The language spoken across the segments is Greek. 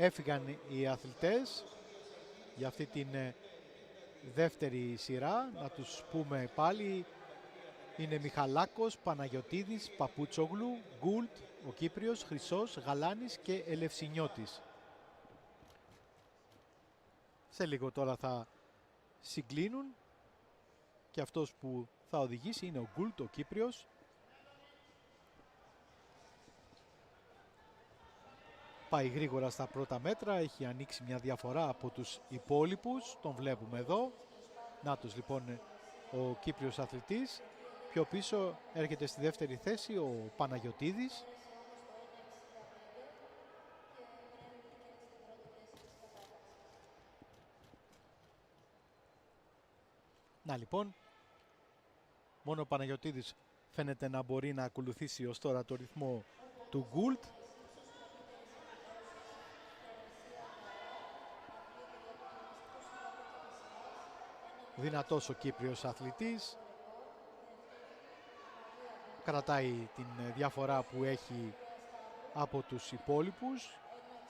Έφυγαν οι αθλητές για αυτή την δεύτερη σειρά. Να τους πούμε πάλι. Είναι Μιχαλάκος, Παναγιωτίδης, Παπούτσογλου, Γκούλτ, ο Κύπριος, Χρυσός, Γαλάνης και Ελευσινιώτης. Σε λίγο τώρα θα συγκλίνουν και αυτός που θα οδηγήσει είναι ο Γκούλτ, ο Κύπριος. Πάει γρήγορα στα πρώτα μέτρα, έχει ανοίξει μια διαφορά από τους υπόλοιπους, τον βλέπουμε εδώ. Να τους λοιπόν ο Κύπριος αθλητής. Πιο πίσω έρχεται στη δεύτερη θέση ο Παναγιωτίδης. Να λοιπόν, μόνο ο Παναγιωτίδης φαίνεται να μπορεί να ακολουθήσει ως τώρα το ρυθμό του Γκούλτ. Δυνατός ο Κύπριος αθλητής. Κρατάει την διαφορά που έχει από τους υπόλοιπους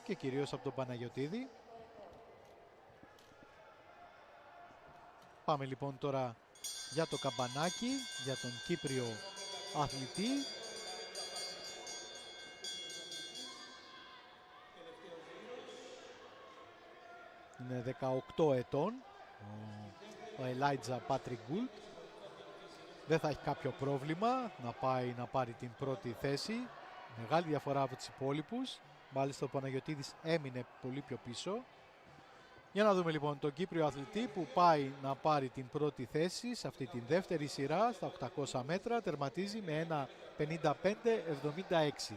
και κυρίως από τον Παναγιωτίδη. Πάμε λοιπόν τώρα για το καμπανάκι, για τον Κύπριο αθλητή. Είναι 18 ετών ο Ελάιτζα Πάτρικ Γκούλτ. Δεν θα έχει κάποιο πρόβλημα να πάει να πάρει την πρώτη θέση. Μεγάλη διαφορά από τους υπόλοιπους. Μάλιστα ο Παναγιωτίδης έμεινε πολύ πιο πίσω. Για να δούμε λοιπόν τον Κύπριο αθλητή που πάει να πάρει την πρώτη θέση σε αυτή την δεύτερη σειρά στα 800 μέτρα. Τερματίζει με ένα 55-76.